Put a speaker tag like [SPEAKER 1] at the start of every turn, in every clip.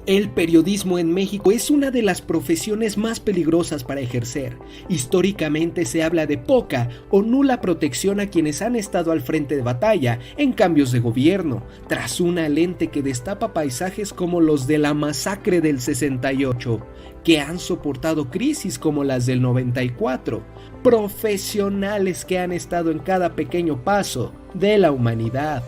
[SPEAKER 1] El periodismo en México es una de las profesiones más peligrosas para ejercer. Históricamente se habla de poca o nula protección a quienes han estado al frente de batalla en cambios de gobierno, tras una lente que destapa paisajes como los de la masacre del 68, que han soportado crisis como las del 94, profesionales que han estado en cada pequeño paso de la humanidad.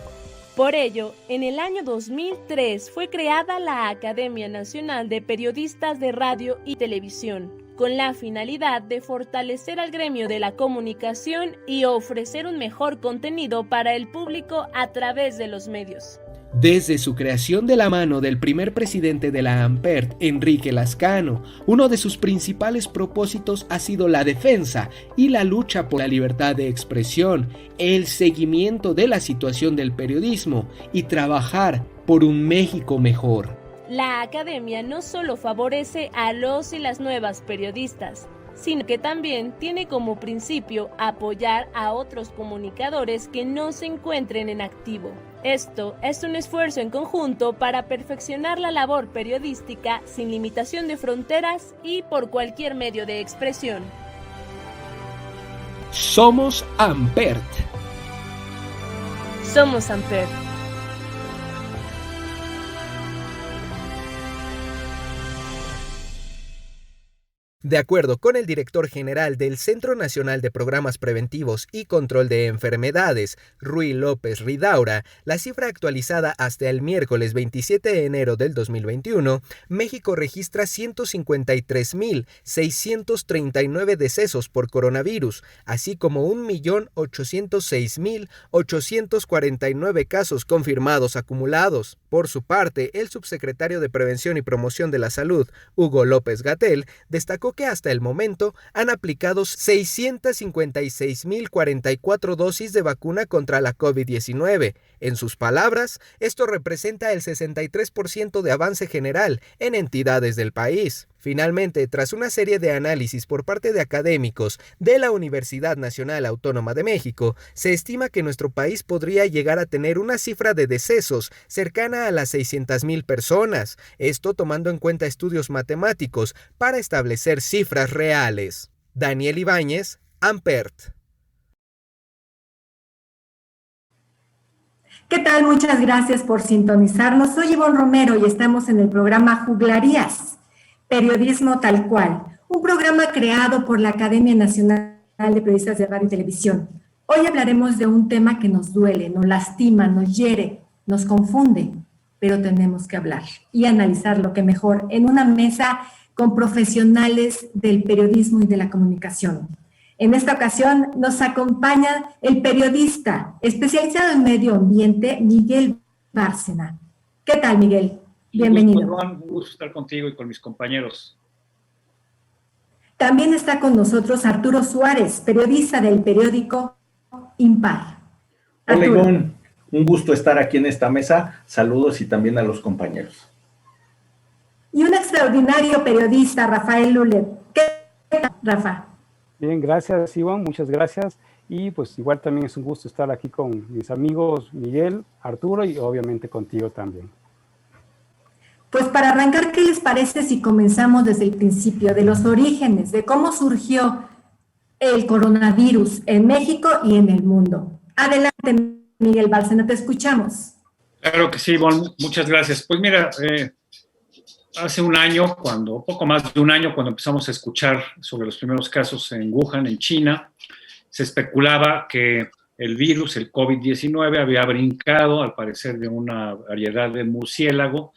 [SPEAKER 2] Por ello, en el año 2003 fue creada la Academia Nacional de Periodistas de Radio y Televisión, con la finalidad de fortalecer al gremio de la comunicación y ofrecer un mejor contenido para el público a través de los medios.
[SPEAKER 1] Desde su creación de la mano del primer presidente de la ANPERT, Enrique Lascano, uno de sus principales propósitos ha sido la defensa y la lucha por la libertad de expresión, el seguimiento de la situación del periodismo y trabajar por un México mejor.
[SPEAKER 2] La academia no solo favorece a los y las nuevas periodistas, sino que también tiene como principio apoyar a otros comunicadores que no se encuentren en activo. Esto es un esfuerzo en conjunto para perfeccionar la labor periodística sin limitación de fronteras y por cualquier medio de expresión.
[SPEAKER 1] Somos ANPERT.
[SPEAKER 2] Somos ANPERT.
[SPEAKER 1] De acuerdo con el director general del Centro Nacional de Programas Preventivos y Control de Enfermedades, Ruy López Ridaura, la cifra actualizada hasta el miércoles 27 de enero del 2021, México registra 153.639 decesos por coronavirus, así como 1.806.849 casos confirmados acumulados. Por su parte, el subsecretario de Prevención y Promoción de la Salud, Hugo López-Gatell, destacó que hasta el momento han aplicado 656.044 dosis de vacuna contra la COVID-19. En sus palabras, esto representa el 63% de avance general en entidades del país. Finalmente, tras una serie de análisis por parte de académicos de la Universidad Nacional Autónoma de México, se estima que nuestro país podría llegar a tener una cifra de decesos cercana a las 600,000 personas, esto tomando en cuenta estudios matemáticos para establecer cifras reales. Daniel Ibáñez, ANPERT.
[SPEAKER 3] ¿Qué tal? Muchas gracias por sintonizarnos. Soy Ivonne Romero y estamos en el programa Juglarías, Periodismo Tal Cual, un programa creado por la Academia Nacional de Periodistas de Radio y Televisión. Hoy hablaremos de un tema que nos duele, nos lastima, nos hiere, nos confunde, pero tenemos que hablar y analizar lo que mejor en una mesa con profesionales del periodismo y de la comunicación. En esta ocasión nos acompaña el periodista especializado en medio ambiente, Miguel Bárcena. ¿Qué tal, Miguel? Bienvenido.
[SPEAKER 4] Un gusto estar contigo y con mis compañeros.
[SPEAKER 3] También está con nosotros Arturo Suárez, periodista del periódico Impar.
[SPEAKER 5] Hola, Ivonne. Un gusto estar aquí en esta mesa. Saludos y también a los compañeros.
[SPEAKER 3] Y un extraordinario periodista, Rafael Lulet. ¿Qué tal, Rafa?
[SPEAKER 6] Bien, gracias, Ivonne, muchas gracias. Y pues igual también es un gusto estar aquí con mis amigos Miguel, Arturo y obviamente contigo también.
[SPEAKER 3] Pues para arrancar, ¿qué les parece si comenzamos desde el principio, de los orígenes, de cómo surgió el coronavirus en México y en el mundo? Adelante, Miguel Bárcena, te escuchamos.
[SPEAKER 4] Claro que sí, Ivonne, muchas gracias. Pues mira, hace un año, poco más de un año, cuando empezamos a escuchar sobre los primeros casos en Wuhan, en China, se especulaba que el virus, el COVID-19, había brincado, al parecer, de una variedad de murciélago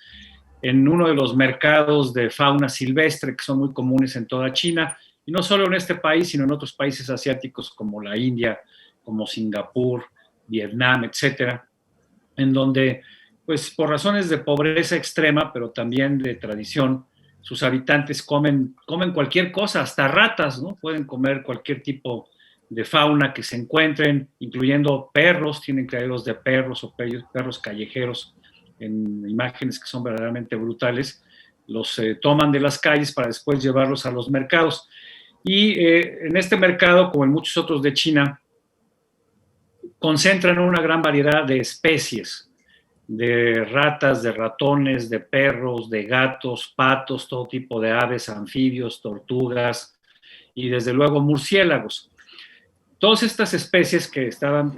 [SPEAKER 4] en uno de los mercados de fauna silvestre que son muy comunes en toda China, y no solo en este país, sino en otros países asiáticos como la India, como Singapur, Vietnam, etcétera, en donde, pues por razones de pobreza extrema, pero también de tradición, sus habitantes comen cualquier cosa, hasta ratas, ¿no? Pueden comer cualquier tipo de fauna que se encuentren, incluyendo perros, tienen criaderos de perros o perros callejeros, en imágenes que son verdaderamente brutales, los toman de las calles para después llevarlos a los mercados. Y en este mercado, como en muchos otros de China, concentran una gran variedad de especies de ratas, de ratones, de perros, de gatos, patos, todo tipo de aves, anfibios, tortugas y desde luego murciélagos. Todas estas especies que estaban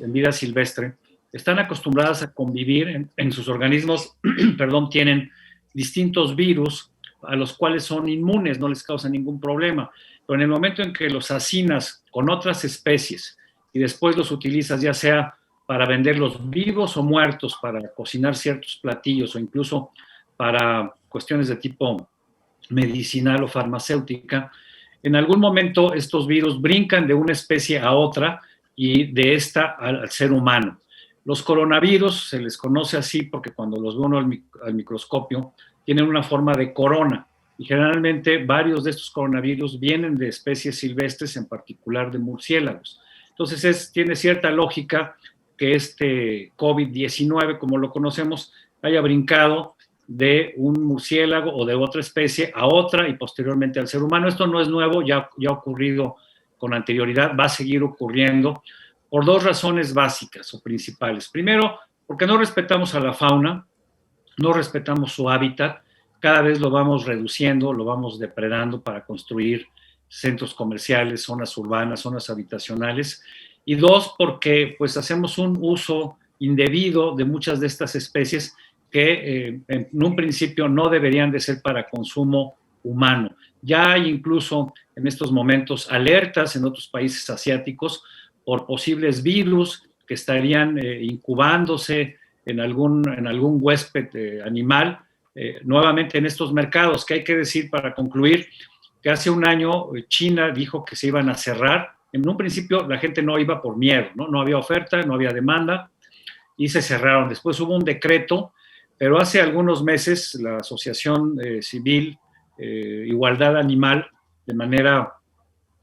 [SPEAKER 4] en vida silvestre están acostumbradas a convivir en sus organismos, perdón, tienen distintos virus a los cuales son inmunes, no les causa ningún problema. Pero en el momento en que los hacinas con otras especies y después los utilizas ya sea para venderlos vivos o muertos, para cocinar ciertos platillos o incluso para cuestiones de tipo medicinal o farmacéutica, en algún momento estos virus brincan de una especie a otra y de esta al ser humano. Los coronavirus se les conoce así porque cuando los ve uno al microscopio tienen una forma de corona y generalmente varios de estos coronavirus vienen de especies silvestres, en particular de murciélagos. Entonces tiene cierta lógica que este COVID-19, como lo conocemos, haya brincado de un murciélago o de otra especie a otra y posteriormente al ser humano. Esto no es nuevo, ya ha ocurrido con anterioridad, va a seguir ocurriendo por dos razones básicas o principales. Primero, porque no respetamos a la fauna, no respetamos su hábitat, cada vez lo vamos reduciendo, lo vamos depredando para construir centros comerciales, zonas urbanas, zonas habitacionales. Y dos, porque pues hacemos un uso indebido de muchas de estas especies que en un principio no deberían de ser para consumo humano. Ya hay incluso en estos momentos alertas en otros países asiáticos por posibles virus que estarían incubándose en algún huésped animal, nuevamente en estos mercados, que hay que decir para concluir que hace un año China dijo que se iban a cerrar. En un principio la gente no iba por miedo, no había oferta, no había demanda y se cerraron. Después hubo un decreto, pero hace algunos meses la Asociación Civil Igualdad Animal, de manera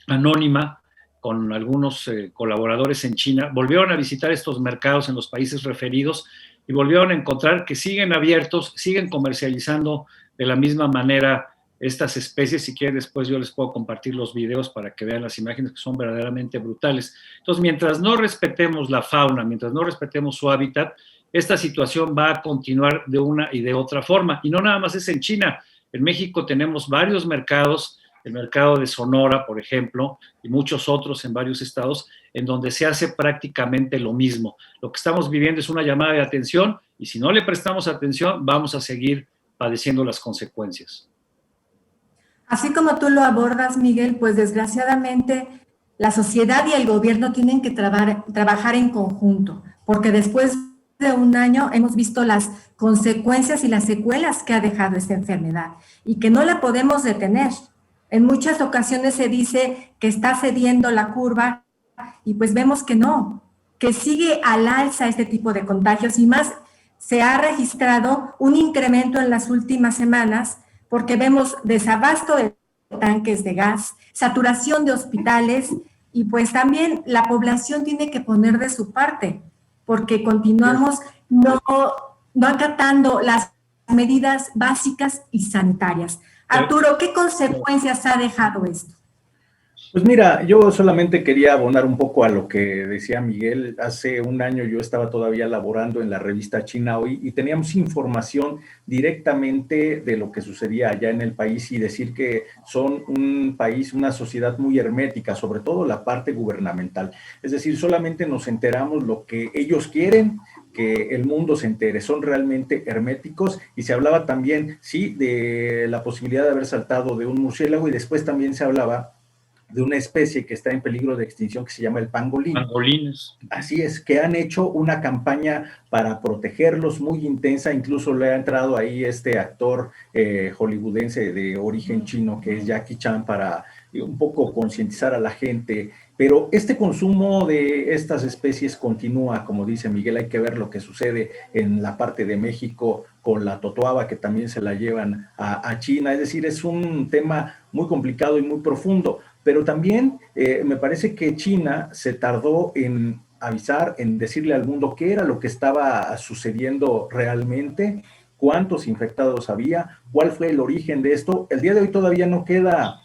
[SPEAKER 4] anónima, con algunos colaboradores en China, volvieron a visitar estos mercados en los países referidos y volvieron a encontrar que siguen abiertos, siguen comercializando de la misma manera estas especies. Si quieren, después yo les puedo compartir los videos para que vean las imágenes, que son verdaderamente brutales. Entonces, mientras no respetemos la fauna, mientras no respetemos su hábitat, esta situación va a continuar de una y de otra forma. Y no nada más es en China. En México tenemos varios mercados, el mercado de Sonora, por ejemplo, y muchos otros en varios estados, en donde se hace prácticamente lo mismo. Lo que estamos viviendo es una llamada de atención y si no le prestamos atención, vamos a seguir padeciendo las consecuencias.
[SPEAKER 3] Así como tú lo abordas, Miguel, pues desgraciadamente la sociedad y el gobierno tienen que trabajar en conjunto, porque después de un año hemos visto las consecuencias y las secuelas que ha dejado esta enfermedad y que no la podemos detener. En muchas ocasiones se dice que está cediendo la curva y pues vemos que no, que sigue al alza este tipo de contagios y más se ha registrado un incremento en las últimas semanas porque vemos desabasto de tanques de gas, saturación de hospitales y pues también la población tiene que poner de su parte porque continuamos no acatando las medidas básicas y sanitarias. Arturo, ¿qué consecuencias ha dejado esto?
[SPEAKER 5] Pues mira, yo solamente quería abonar un poco a lo que decía Miguel. Hace un año yo estaba todavía laborando en la revista China Hoy y teníamos información directamente de lo que sucedía allá en el país y decir que son un país, una sociedad muy hermética, sobre todo la parte gubernamental. Es decir, solamente nos enteramos lo que ellos quieren que el mundo se entere, son realmente herméticos y se hablaba también, sí, de la posibilidad de haber saltado de un murciélago y después también se hablaba de una especie que está en peligro de extinción que se llama el pangolín.
[SPEAKER 4] Pangolines.
[SPEAKER 5] Así es, que han hecho una campaña para protegerlos muy intensa, incluso le ha entrado ahí este actor hollywoodense de origen chino que es Jackie Chan para un poco concientizar a la gente, pero este consumo de estas especies continúa, como dice Miguel, hay que ver lo que sucede en la parte de México con la totoaba que también se la llevan a China, es decir, es un tema muy complicado y muy profundo, pero también me parece que China se tardó en avisar, en decirle al mundo qué era lo que estaba sucediendo realmente, cuántos infectados había, cuál fue el origen de esto. El día de hoy todavía no queda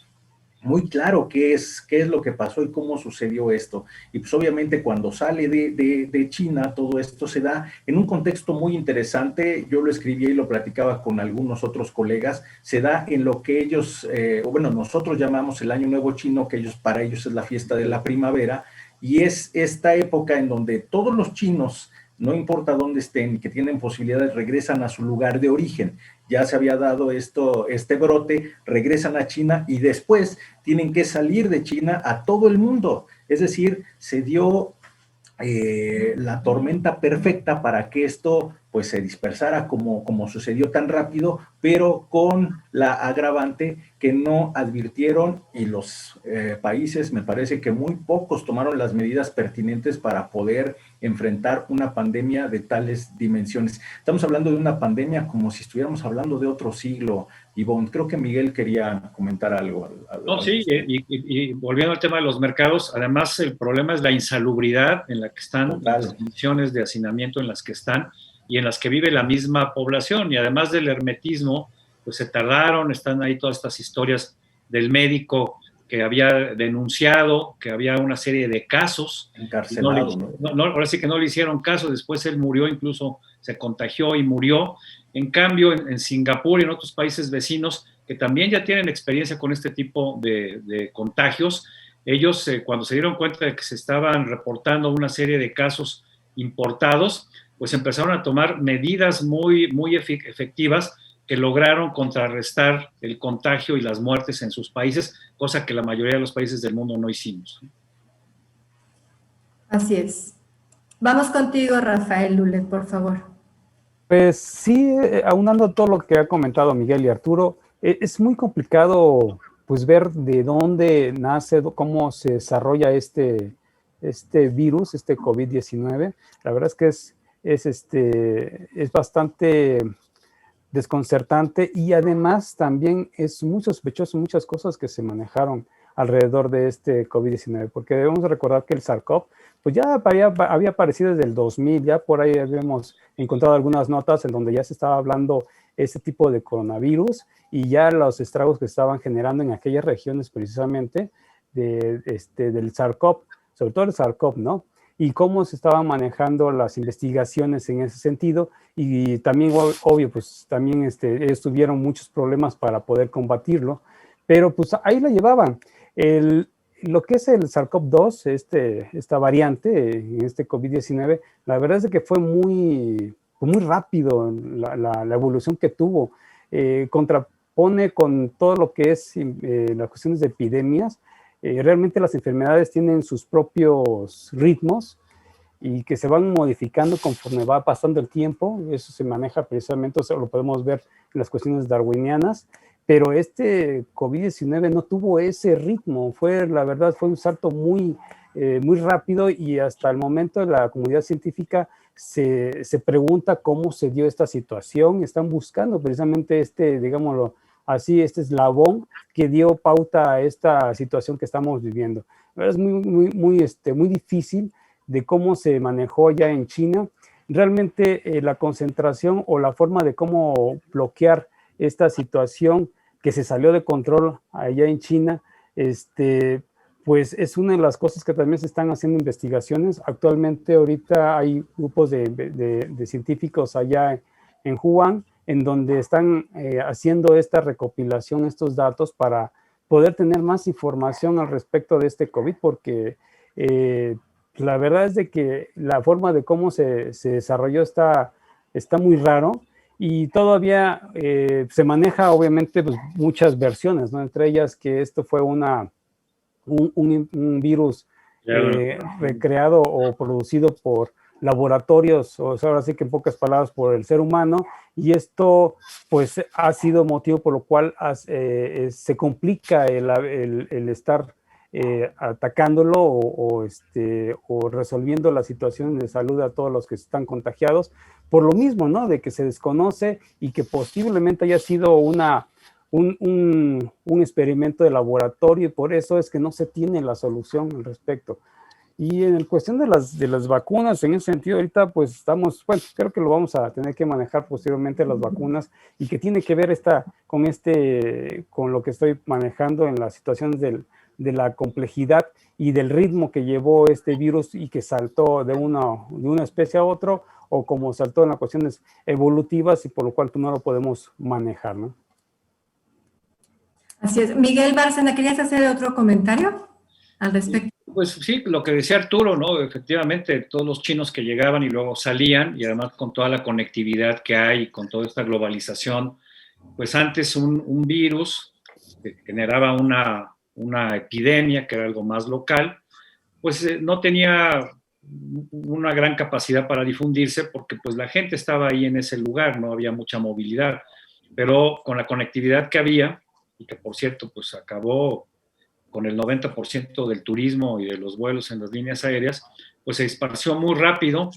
[SPEAKER 5] muy claro qué es lo que pasó y cómo sucedió esto. Y pues obviamente cuando sale de China, todo esto se da en un contexto muy interesante. Yo lo escribía y lo platicaba con algunos otros colegas. Se da en lo que ellos, bueno, nosotros llamamos el Año Nuevo Chino, que para ellos es la fiesta de la primavera, y es esta época en donde todos los chinos, no importa dónde estén y que tienen posibilidades, regresan a su lugar de origen. Ya se había dado este brote, regresan a China y después tienen que salir de China a todo el mundo. Es decir, se dio la tormenta perfecta para que esto pues se dispersara como sucedió tan rápido, pero con la agravante que no advirtieron y los países, me parece que muy pocos tomaron las medidas pertinentes para poder enfrentar una pandemia de tales dimensiones. Estamos hablando de una pandemia como si estuviéramos hablando de otro siglo. Ivonne, creo que Miguel quería comentar algo.
[SPEAKER 4] No, sí, y volviendo al tema de los mercados, además el problema es la insalubridad en la que están,
[SPEAKER 5] total,
[SPEAKER 4] las condiciones de hacinamiento en las que están y en las que vive la misma población. Y además del hermetismo, pues se tardaron, están ahí todas estas historias del médico que había denunciado que había una serie de casos.
[SPEAKER 5] Encarcelado,
[SPEAKER 4] ¿no? Ahora sí que no le hicieron caso, después él murió, incluso se contagió y murió. En cambio, en Singapur y en otros países vecinos que también ya tienen experiencia con este tipo de contagios, ellos cuando se dieron cuenta de que se estaban reportando una serie de casos importados, pues empezaron a tomar medidas muy, muy efectivas que lograron contrarrestar el contagio y las muertes en sus países, cosa que la mayoría de los países del mundo no hicimos.
[SPEAKER 3] Así es. Vamos contigo, Rafael Lule, por favor.
[SPEAKER 6] Pues sí, aunando todo lo que ha comentado Miguel y Arturo, es muy complicado pues ver de dónde nace, cómo se desarrolla este virus, este COVID-19. La verdad es que es bastante desconcertante y además también es muy sospechoso muchas cosas que se manejaron alrededor de este COVID-19, porque debemos recordar que el SARS-CoV pues ya había aparecido desde el 2000, ya por ahí habíamos encontrado algunas notas en donde ya se estaba hablando este tipo de coronavirus y ya los estragos que estaban generando en aquellas regiones precisamente del SARS-CoV, sobre todo el SARS-CoV, ¿no? Y cómo se estaban manejando las investigaciones en ese sentido y también, obvio, pues también ellos tuvieron muchos problemas para poder combatirlo, pero pues ahí la llevaban. Lo que es el SARS-CoV-2, esta variante en este COVID-19, la verdad es que fue muy rápido la evolución que tuvo. Contrapone con todo lo que es las cuestiones de epidemias. Realmente las enfermedades tienen sus propios ritmos y que se van modificando conforme va pasando el tiempo. Eso se maneja precisamente, eso lo podemos ver en las cuestiones darwinianas, pero este COVID-19 no tuvo ese ritmo. La verdad fue un salto muy rápido y hasta el momento la comunidad científica se pregunta cómo se dio esta situación. Están buscando precisamente digámoslo así, este eslabón que dio pauta a esta situación que estamos viviendo. Es muy difícil de cómo se manejó ya en China. Realmente la concentración o la forma de cómo bloquear esta situación que se salió de control allá en China, pues es una de las cosas que también se están haciendo investigaciones. Actualmente ahorita hay grupos de científicos allá en Wuhan, en donde están haciendo esta recopilación, estos datos para poder tener más información al respecto de este COVID, porque la verdad es de que la forma de cómo se desarrolló está muy raro y todavía se maneja obviamente pues, muchas versiones, ¿no? Entre ellas que esto fue un virus recreado o producido por laboratorios, o sea, ahora sí que en pocas palabras por el ser humano, y esto pues ha sido motivo por lo cual se complica el estar atacándolo o resolviendo la situación de salud a todos los que están contagiados, por lo mismo, ¿no? De que se desconoce y que posiblemente haya sido un experimento de laboratorio y por eso es que no se tiene la solución al respecto. Y en cuestión de las vacunas, en ese sentido, ahorita pues estamos, bueno, creo que lo vamos a tener que manejar posteriormente las vacunas, y que tiene que ver con lo que estoy manejando en las situaciones de la complejidad y del ritmo que llevó este virus y que saltó de una especie a otro, o como saltó en las cuestiones evolutivas, y por lo cual no lo podemos manejar, ¿no?
[SPEAKER 3] Así es. Miguel Bárcena, ¿querías hacer otro comentario al respecto?
[SPEAKER 4] Pues sí, lo que decía Arturo, ¿no? Efectivamente, todos los chinos que llegaban y luego salían, y además con toda la conectividad que hay, con toda esta globalización, pues antes un virus que generaba una epidemia, que era algo más local, pues no tenía una gran capacidad para difundirse, porque pues la gente estaba ahí en ese lugar, no había mucha movilidad, pero con la conectividad que había, y que por cierto pues acabó con el 90% del turismo y de los vuelos en las líneas aéreas, pues se esparció muy rápido,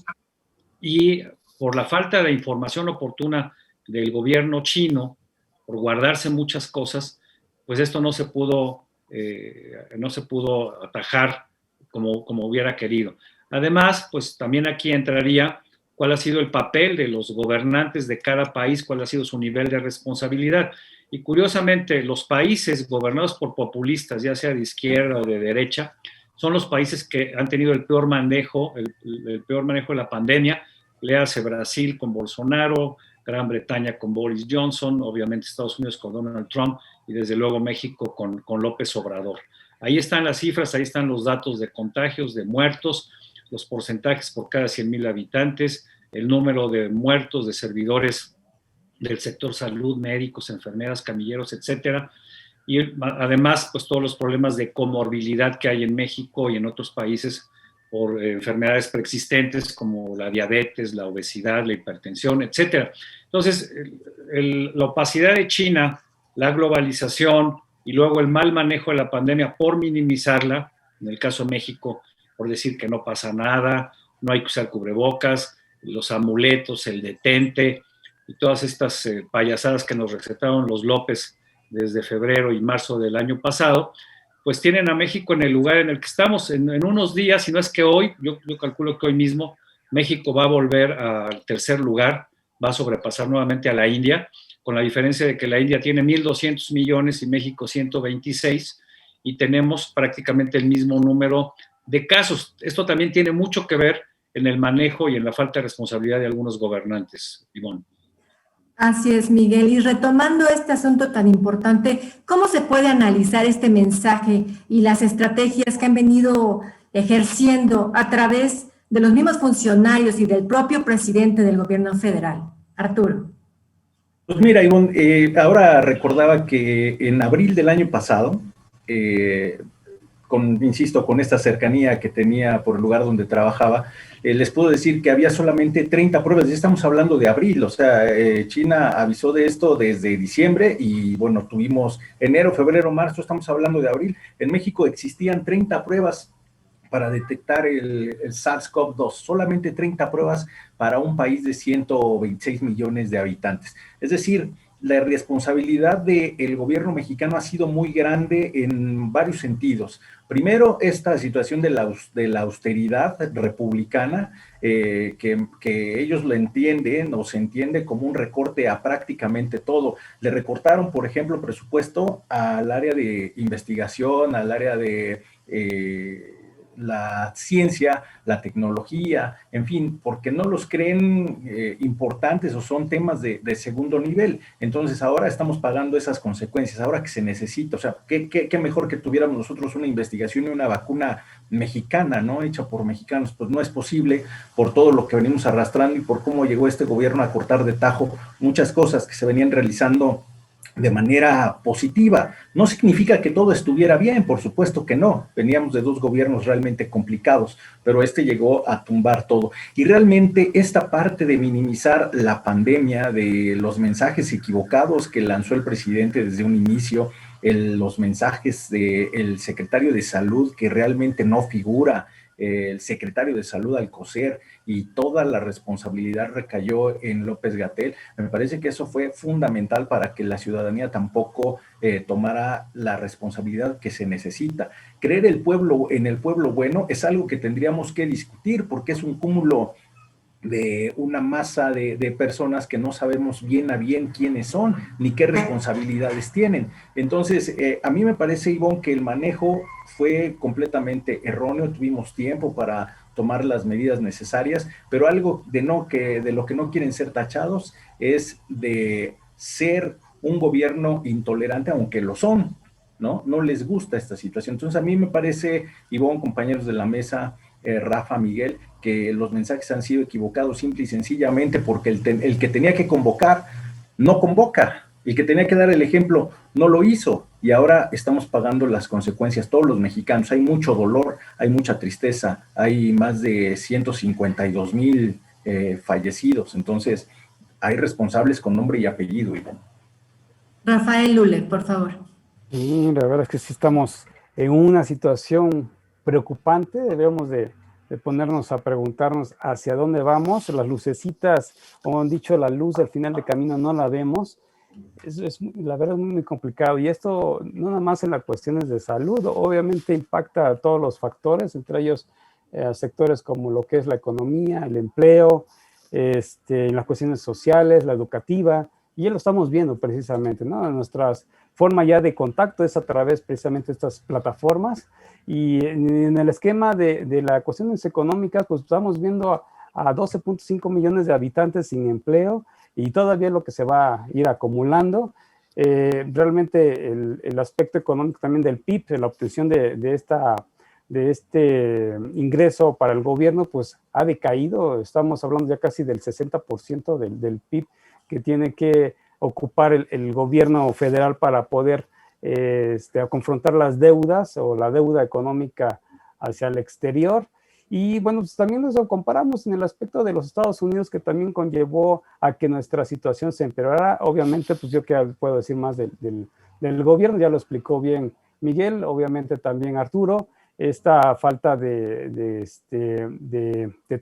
[SPEAKER 4] y por la falta de información oportuna del gobierno chino, por guardarse muchas cosas, pues esto no se pudo atajar como hubiera querido. Además, pues también aquí entraría cuál ha sido el papel de los gobernantes de cada país, cuál ha sido su nivel de responsabilidad. Y curiosamente, los países gobernados por populistas, ya sea de izquierda o de derecha, son los países que han tenido el peor manejo de la pandemia. Léase Brasil con Bolsonaro, Gran Bretaña con Boris Johnson, obviamente Estados Unidos con Donald Trump, y desde luego México con López Obrador. Ahí están las cifras, ahí están los datos de contagios, de muertos, los porcentajes por cada 100,000 habitantes, el número de muertos, de servidores del sector salud, médicos, enfermeras, camilleros, etcétera. Y además, pues todos los problemas de comorbilidad que hay en México y en otros países por enfermedades preexistentes como la diabetes, la obesidad, la hipertensión, etcétera. Entonces, la opacidad de China, la globalización y luego el mal manejo de la pandemia por minimizarla, en el caso de México, por decir que no pasa nada, no hay que usar cubrebocas, los amuletos, el detente y todas estas payasadas que nos recetaron los López desde febrero y marzo del año pasado, pues tienen a México en el lugar en el que estamos. En unos días, si no es que hoy, yo calculo que hoy mismo, México va a volver al tercer lugar, va a sobrepasar nuevamente a la India, con la diferencia de que la India tiene 1,200 millones y México 126, y tenemos prácticamente el mismo número de casos. Esto también tiene mucho que ver en el manejo y en la falta de responsabilidad de algunos gobernantes, Ivonne.
[SPEAKER 3] Así es, Miguel. Y retomando este asunto tan importante, ¿cómo se puede analizar este mensaje y las estrategias que han venido ejerciendo a través de los mismos funcionarios y del propio presidente del gobierno federal? Arturo.
[SPEAKER 5] Pues mira, Ivonne, ahora recordaba que en abril del año pasado, insisto, con esta cercanía que tenía por el lugar donde trabajaba, les puedo decir que había solamente 30 pruebas. Ya estamos hablando de abril, o sea, China avisó de esto desde diciembre y bueno, tuvimos enero, febrero, marzo, estamos hablando de abril. En México existían 30 pruebas para detectar el SARS-CoV-2, solamente 30 pruebas para un país de 126 millones de habitantes. Es decir, la responsabilidad del gobierno mexicano ha sido muy grande en varios sentidos. Primero, esta situación de la austeridad republicana, que ellos lo entienden o se entiende como un recorte a prácticamente todo. Le recortaron, por ejemplo, presupuesto al área de investigación, al área de la ciencia, la tecnología, en fin, porque no los creen importantes o son temas de segundo nivel. Entonces ahora estamos pagando esas consecuencias, ahora que se necesita, o sea, ¿qué mejor que tuviéramos nosotros una investigación y una vacuna mexicana, ¿no? Hecha por mexicanos? Pues no es posible por todo lo que venimos arrastrando y por cómo llegó este gobierno a cortar de tajo muchas cosas que se venían realizando de manera positiva. No significa que todo estuviera bien, por supuesto que no. Veníamos de dos gobiernos realmente complicados, pero este llegó a tumbar todo. Y realmente esta parte de minimizar la pandemia, de los mensajes equivocados que lanzó el presidente desde un inicio, los mensajes del secretario de Salud que realmente no figura el secretario de Salud Alcocer y toda la responsabilidad recayó en López-Gatell, me parece que eso fue fundamental para que la ciudadanía tampoco tomara la responsabilidad que se necesita. Creer en el pueblo bueno es algo que tendríamos que discutir porque es un cúmulo de una masa de personas que no sabemos bien a bien quiénes son ni qué responsabilidades tienen. Entonces, a mí me parece, Ivonne, que el manejo fue completamente erróneo, tuvimos tiempo para tomar las medidas necesarias, pero algo de lo que no quieren ser tachados es de ser un gobierno intolerante, aunque lo son, ¿no? No les gusta esta situación. Entonces, a mí me parece, Ivonne, compañeros de la mesa, Rafa, Miguel, que los mensajes han sido equivocados simple y sencillamente porque el que tenía que convocar no convoca, el que tenía que dar el ejemplo no lo hizo y ahora estamos pagando las consecuencias todos los mexicanos. Hay mucho dolor, hay mucha tristeza, hay más de 152,000 fallecidos, entonces hay responsables con nombre y apellido, Ivonne.
[SPEAKER 3] Rafael Lule, por favor.
[SPEAKER 6] Sí, la verdad es que sí estamos en una situación preocupante, debemos de ponernos a preguntarnos hacia dónde vamos. Las lucecitas, como han dicho, la luz al final del camino no la vemos. La verdad es muy complicado y esto no nada más en las cuestiones de salud, obviamente impacta a todos los factores, entre ellos sectores como lo que es la economía, el empleo, en las cuestiones sociales, la educativa, y ya lo estamos viendo precisamente, ¿no? Nuestra forma ya de contacto es a través precisamente de estas plataformas. Y en el esquema de las cuestiones económicas, pues estamos viendo a 12.5 millones de habitantes sin empleo y todavía lo que se va a ir acumulando. Realmente el aspecto económico también del PIB, de la obtención de este ingreso para el gobierno, pues ha decaído. Estamos hablando ya casi del 60% del PIB que tiene que ocupar el gobierno federal para poder a confrontar las deudas o la deuda económica hacia el exterior. Y bueno, pues también nos lo comparamos en el aspecto de los Estados Unidos, que también conllevó a que nuestra situación se empeorara. Obviamente, pues yo que puedo decir más del gobierno, ya lo explicó bien Miguel, obviamente también Arturo, esta falta de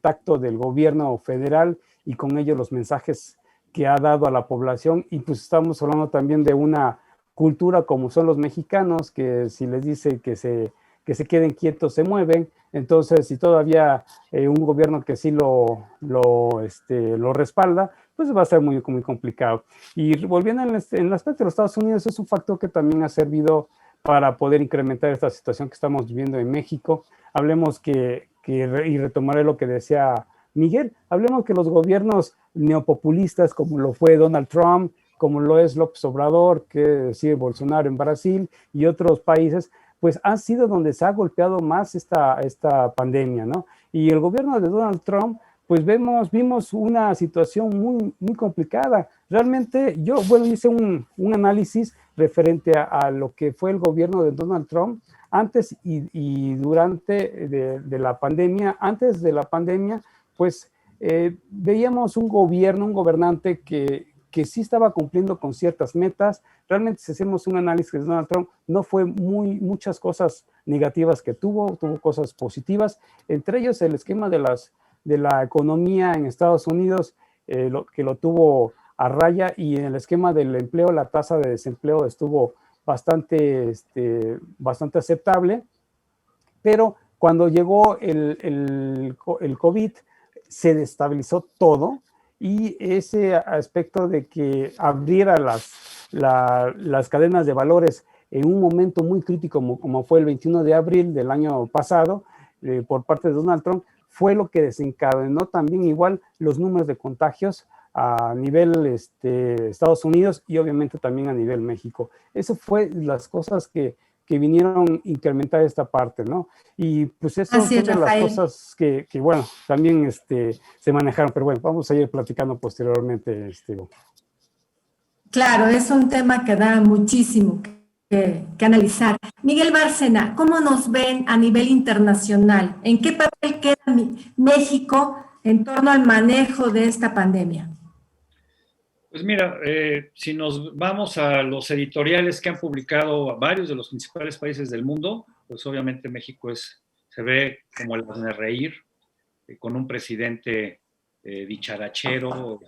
[SPEAKER 6] tacto del gobierno federal y con ello los mensajes que ha dado a la población. Y pues estamos hablando también de una cultura como son los mexicanos, que si les dice que se queden quietos se mueven. Entonces, si todavía un gobierno que sí lo respalda, pues va a ser muy, muy complicado. Y volviendo en el aspecto de los Estados Unidos, es un factor que también ha servido para poder incrementar esta situación que estamos viviendo en México. Hablemos y retomaré lo que decía Miguel, hablemos que los gobiernos neopopulistas, como lo fue Donald Trump, como lo es López Obrador, que sigue Bolsonaro en Brasil y otros países, pues han sido donde se ha golpeado más esta pandemia, ¿no? Y el gobierno de Donald Trump, pues vimos una situación muy, muy complicada. Realmente yo, hice un análisis referente a lo que fue el gobierno de Donald Trump antes y durante de la pandemia. Antes de la pandemia, pues veíamos un gobernante que sí estaba cumpliendo con ciertas metas. Realmente, si hacemos un análisis de Donald Trump, no fue muchas cosas negativas que tuvo cosas positivas, entre ellos el esquema de la economía en Estados Unidos, que lo tuvo a raya, y en el esquema del empleo, la tasa de desempleo estuvo bastante aceptable, pero cuando llegó el COVID, se destabilizó todo, y ese aspecto de que abriera las cadenas de valores en un momento muy crítico como fue el 21 de abril del año pasado por parte de Donald Trump, fue lo que desencadenó también igual los números de contagios a nivel Estados Unidos y obviamente también a nivel México. Eso fue las cosas que vinieron a incrementar esta parte, ¿no? Y pues eso son de las cosas que bueno, también se manejaron, pero bueno, vamos a ir platicando posteriormente.
[SPEAKER 3] Claro, es un tema que da muchísimo que analizar. Miguel Bárcena, ¿cómo nos ven a nivel internacional? ¿En qué papel queda México en torno al manejo de esta pandemia?
[SPEAKER 4] Pues mira, si nos vamos a los editoriales que han publicado varios de los principales países del mundo, pues obviamente México es se ve como el hazmerreír, con un presidente dicharachero,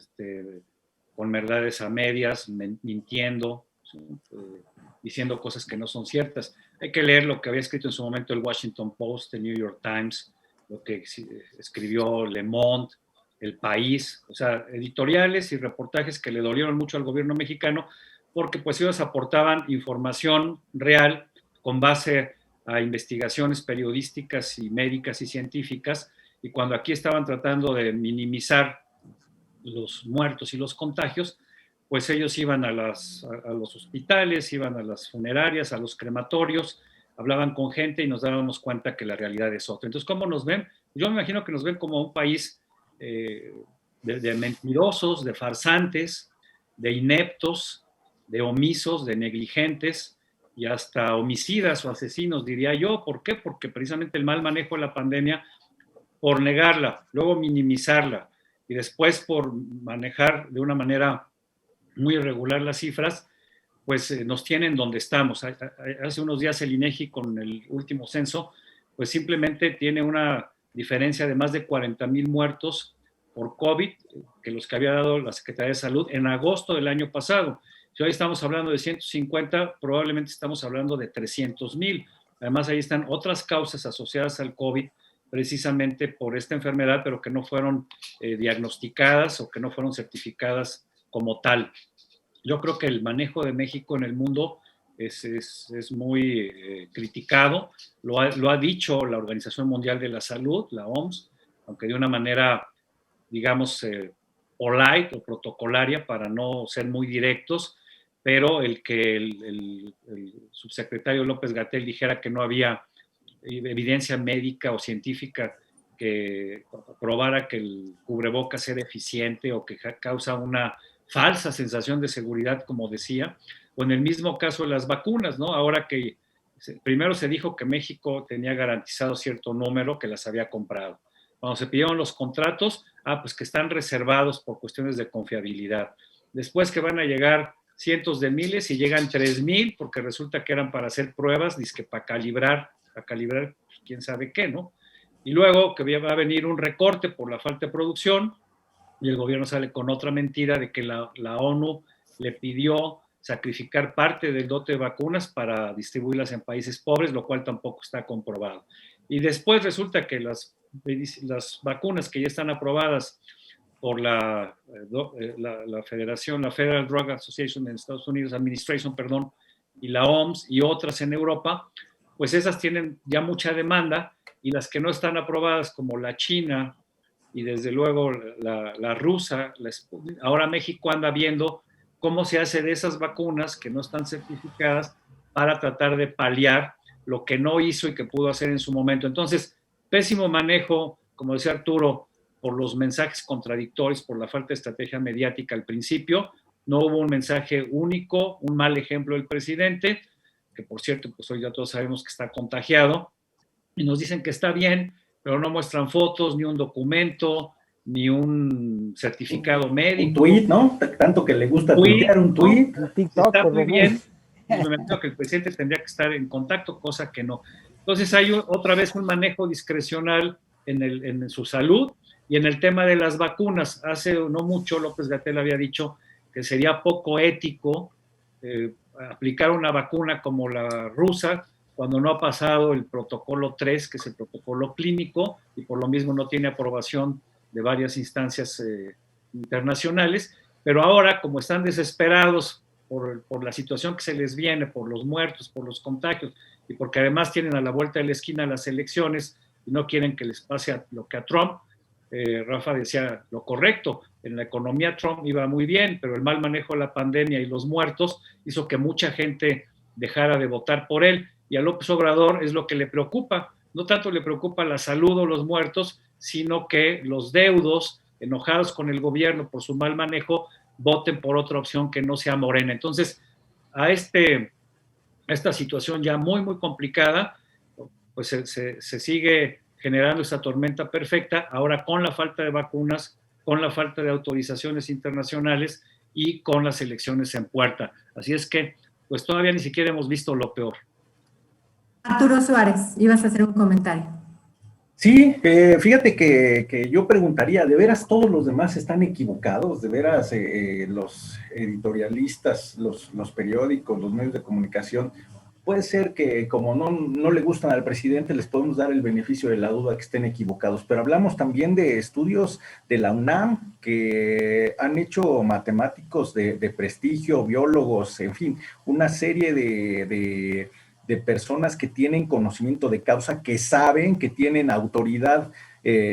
[SPEAKER 4] con verdades a medias, mintiendo, diciendo cosas que no son ciertas. Hay que leer lo que había escrito en su momento el Washington Post, el New York Times, lo que escribió Le Monde, El País, o sea, editoriales y reportajes que le dolieron mucho al gobierno mexicano, porque pues ellos aportaban información real con base a investigaciones periodísticas y médicas y científicas, y cuando aquí estaban tratando de minimizar los muertos y los contagios, pues ellos iban a los hospitales, iban a las funerarias, a los crematorios, hablaban con gente y nos dábamos cuenta que la realidad es otra. Entonces, ¿cómo nos ven? Yo me imagino que nos ven como un país de mentirosos, de farsantes, de ineptos, de omisos, de negligentes y hasta homicidas o asesinos, diría yo. ¿Por qué? Porque precisamente el mal manejo de la pandemia, por negarla, luego minimizarla y después por manejar de una manera muy irregular las cifras, pues nos tienen donde estamos. Hace unos días el INEGI con el último censo, pues simplemente tiene una diferencia de más de 40,000 muertos por COVID que los que había dado la Secretaría de Salud en agosto del año pasado. Si hoy estamos hablando de 150, probablemente estamos hablando de 300,000. Además, ahí están otras causas asociadas al COVID, precisamente por esta enfermedad, pero que no fueron diagnosticadas o que no fueron certificadas como tal. Yo creo que el manejo de México en el mundo es muy criticado. Lo ha dicho la Organización Mundial de la Salud, la OMS, aunque de una manera, digamos, polite o protocolaria para no ser muy directos, pero el que el subsecretario López-Gatell dijera que no había evidencia médica o científica que probara que el cubrebocas era eficiente o que causa una falsa sensación de seguridad, como decía, o en el mismo caso de las vacunas, ¿no? Ahora que primero se dijo que México tenía garantizado cierto número que las había comprado. Cuando se pidieron los contratos, pues que están reservados por cuestiones de confiabilidad. Después que van a llegar cientos de miles y llegan 3,000 porque resulta que eran para hacer pruebas, dizque para calibrar pues, quién sabe qué, ¿no? Y luego que va a venir un recorte por la falta de producción y el gobierno sale con otra mentira de que la ONU le pidió sacrificar parte del dote de vacunas para distribuirlas en países pobres, lo cual tampoco está comprobado. Y después resulta que las vacunas que ya están aprobadas por la Federación, la Federal Drug Association en Estados Unidos, Administration, perdón, y la OMS y otras en Europa, pues esas tienen ya mucha demanda y las que no están aprobadas, como la China y desde luego la rusa, ahora México anda viendo cómo se hace de esas vacunas que no están certificadas para tratar de paliar lo que no hizo y que pudo hacer en su momento. Entonces, pésimo manejo, como decía Arturo, por los mensajes contradictorios, por la falta de estrategia mediática al principio. No hubo un mensaje único, un mal ejemplo del presidente, que por cierto, pues hoy ya todos sabemos que está contagiado, y nos dicen que está bien, pero no muestran fotos, ni un documento, ni un certificado médico.
[SPEAKER 5] Un tuit, ¿no? Tanto que le gusta tuitear un tuit.
[SPEAKER 6] ¿No? TikTok,
[SPEAKER 4] está muy bien. Me imagino que el presidente tendría que estar en contacto, cosa que no. Entonces hay otra vez un manejo discrecional en su salud y en el tema de las vacunas. Hace no mucho López-Gatell había dicho que sería poco ético aplicar una vacuna como la rusa cuando no ha pasado el protocolo 3, que es el protocolo clínico, y por lo mismo no tiene aprobación de varias instancias internacionales, pero ahora, como están desesperados por la situación que se les viene, por los muertos, por los contagios, y porque además tienen a la vuelta de la esquina las elecciones y no quieren que les pase lo que a Trump, Rafa decía lo correcto, en la economía Trump iba muy bien, pero el mal manejo de la pandemia y los muertos hizo que mucha gente dejara de votar por él, y a López Obrador es lo que le preocupa. No tanto le preocupa la salud o los muertos, sino que los deudos, enojados con el gobierno por su mal manejo, voten por otra opción que no sea Morena. Entonces, a esta situación ya muy, muy complicada, pues se sigue generando esta tormenta perfecta, ahora con la falta de vacunas, con la falta de autorizaciones internacionales y con las elecciones en puerta. Así es que, pues todavía ni siquiera hemos visto lo peor.
[SPEAKER 3] Arturo Suárez, ibas a hacer un comentario.
[SPEAKER 5] Sí, fíjate que yo preguntaría, ¿de veras todos los demás están equivocados? ¿De veras los editorialistas, los periódicos, los medios de comunicación? Puede ser que como no le gustan al presidente, les podemos dar el beneficio de la duda que estén equivocados, pero hablamos también de estudios de la UNAM que han hecho matemáticos de prestigio, biólogos, en fin, una serie de personas que tienen conocimiento de causa, que saben, que tienen autoridad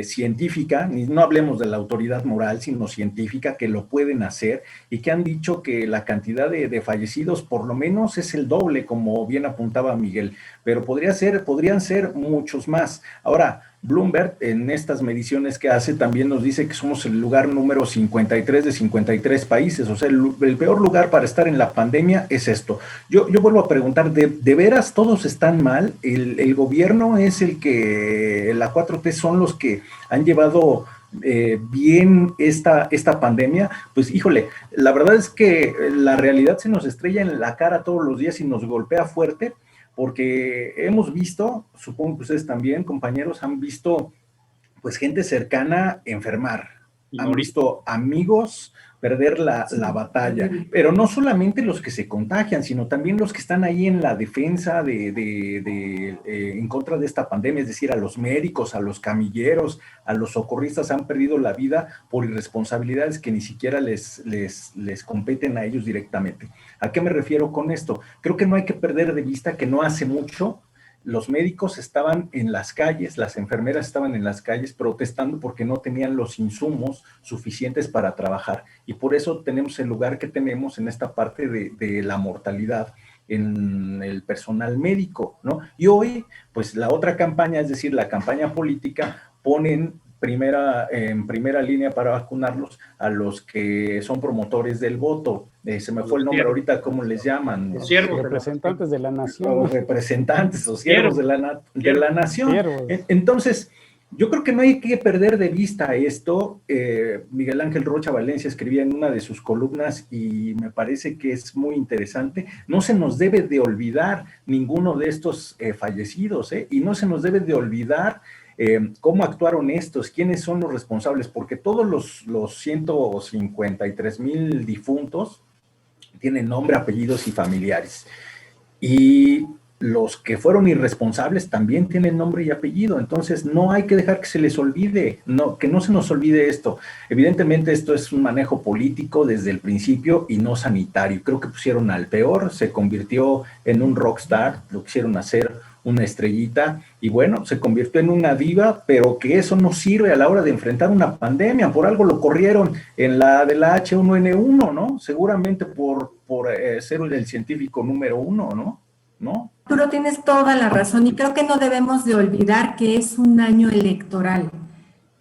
[SPEAKER 5] científica, no hablemos de la autoridad moral, sino científica, que lo pueden hacer y que han dicho que la cantidad de fallecidos por lo menos es el doble, como bien apuntaba Miguel, pero podrían ser muchos más. Ahora, Bloomberg en estas mediciones que hace también nos dice que somos el lugar número 53 de 53 países, o sea, el peor lugar para estar en la pandemia es esto. Yo vuelvo a preguntar, ¿de veras todos están mal? ¿El gobierno es el que, la 4T son los que han llevado bien esta pandemia? Pues híjole, la verdad es que la realidad se nos estrella en la cara todos los días y nos golpea fuerte, porque hemos visto, supongo que ustedes también, compañeros, han visto pues gente cercana enfermar, han visto amigos perder la batalla, pero no solamente los que se contagian, sino también los que están ahí en la defensa en contra de esta pandemia, es decir, a los médicos, a los camilleros, a los socorristas han perdido la vida por irresponsabilidades que ni siquiera les competen a ellos directamente. ¿A qué me refiero con esto? Creo que no hay que perder de vista que no hace mucho los médicos estaban en las calles, las enfermeras estaban en las calles protestando porque no tenían los insumos suficientes para trabajar. Y por eso tenemos el lugar que tenemos en esta parte de la mortalidad en el personal médico, ¿no? Y hoy, pues la otra campaña, es decir, la campaña política, ponen en primera línea para vacunarlos a los que son promotores del voto. Se me fue el nombre ahorita, ¿cómo les llaman?
[SPEAKER 6] Los representantes de la nación.
[SPEAKER 5] Los representantes o siervos de la nación. Entonces, yo creo que no hay que perder de vista esto. Miguel Ángel Rocha Valencia escribía en una de sus columnas y me parece que es muy interesante. No se nos debe de olvidar ninguno de estos fallecidos, y no se nos debe de olvidar cómo actuaron estos, quiénes son los responsables, porque todos los 153,000 difuntos tienen nombre, apellidos y familiares. Y los que fueron irresponsables también tienen nombre y apellido. Entonces no hay que dejar que se les olvide, que no se nos olvide esto. Evidentemente esto es un manejo político desde el principio y no sanitario. Creo que pusieron al peor, se convirtió en un rockstar, lo quisieron hacer una estrellita y bueno, se convirtió en una diva, pero que eso no sirve a la hora de enfrentar una pandemia. Por algo lo corrieron en la de la H1N1, ¿no? Seguramente por ser el científico número uno, ¿no?
[SPEAKER 3] Arturo, tienes toda la razón y creo que no debemos de olvidar que es un año electoral